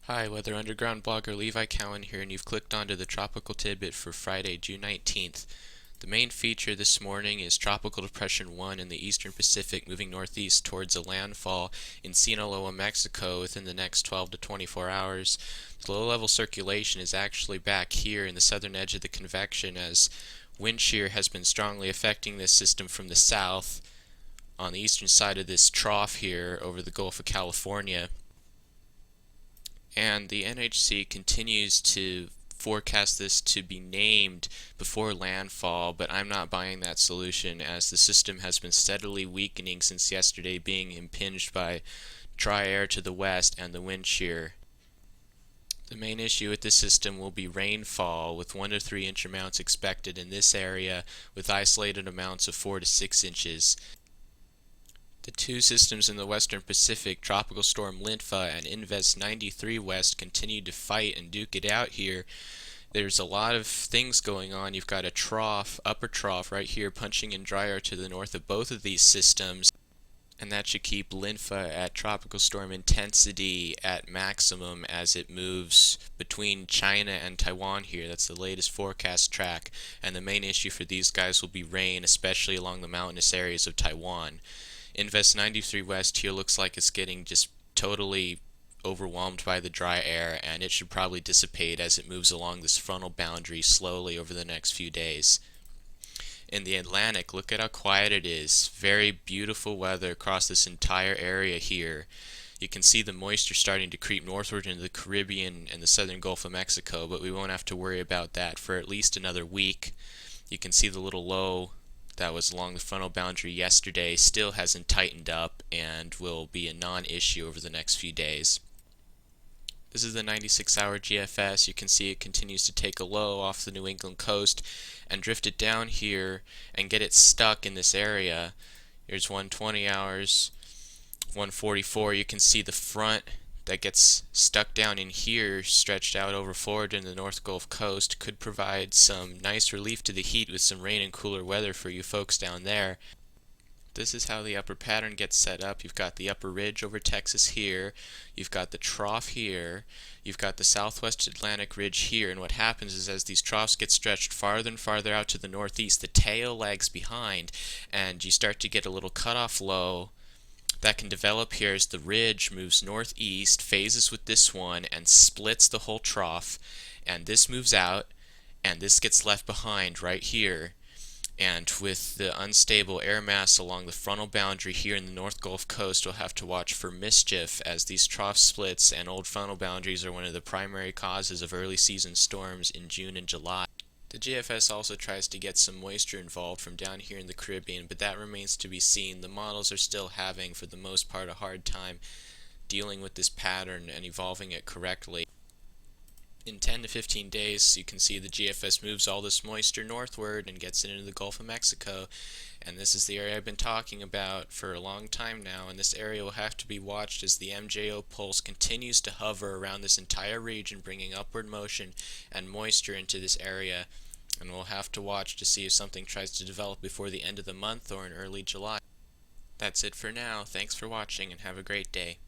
Hi, Weather Underground blogger Levi Cowan here, and you've clicked onto the Tropical Tidbit for Friday, June 19th. The main feature this morning is Tropical Depression 1 in the eastern Pacific moving northeast towards a landfall in Sinaloa, Mexico within the next 12 to 24 hours. The low-level circulation is actually back here in the southern edge of the convection as wind shear has been strongly affecting this system from the south on the eastern side of this trough here over the Gulf of California. And the NHC continues to forecast this to be named before landfall, but I'm not buying that solution as the system has been steadily weakening since yesterday, being impinged by dry air to the west and the wind shear. The main issue with this system will be rainfall, with 1 to 3 inch amounts expected in this area, with isolated amounts of 4 to 6 inches. The two systems in the western Pacific, Tropical Storm Linfa and Invest 93 West, continue to fight and duke it out here. There's a lot of things going on. You've got a trough, upper trough right here, punching in dry air to the north of both of these systems, and that should keep Linfa at tropical storm intensity at maximum as it moves between China and Taiwan here. That's the latest forecast track, and the main issue for these guys will be rain, especially along the mountainous areas of Taiwan. Invest 93 West here looks like it's getting just totally overwhelmed by the dry air, and it should probably dissipate as it moves along this frontal boundary slowly over the next few days. In the Atlantic, look at how quiet it is. Very beautiful weather across this entire area here. You can see the moisture starting to creep northward into the Caribbean and the southern Gulf of Mexico, but we won't have to worry about that for at least another week. You can see the little low that was along the frontal boundary yesterday still hasn't tightened up and will be a non-issue over the next few days. This is the 96-hour GFS. You can see it continues to take a low off the New England coast and drift it down here and get it stuck in this area. Here's 120 hours, 144. You can see the front that gets stuck down in here, stretched out over Florida and the North Gulf Coast, could provide some nice relief to the heat with some rain and cooler weather for you folks down there. This is how the upper pattern gets set up. You've got the upper ridge over Texas here, you've got the trough here, you've got the southwest Atlantic ridge here, and what happens is as these troughs get stretched farther and farther out to the northeast, the tail lags behind, and you start to get a little cutoff low that can develop here as the ridge moves northeast, phases with this one, and splits the whole trough, and this moves out, and this gets left behind right here. And with the unstable air mass along the frontal boundary here in the North Gulf Coast, we'll have to watch for mischief as these trough splits and old frontal boundaries are one of the primary causes of early season storms in June and July. The GFS also tries to get some moisture involved from down here in the Caribbean, but that remains to be seen. The models are still having, for the most part, a hard time dealing with this pattern and evolving it correctly. In 10 to 15 days, you can see the GFS moves all this moisture northward and gets it into the Gulf of Mexico, and this is the area I've been talking about for a long time now, and this area will have to be watched as the MJO pulse continues to hover around this entire region, bringing upward motion and moisture into this area, and we'll have to watch to see if something tries to develop before the end of the month or in early July. That's it for now. Thanks for watching and have a great day.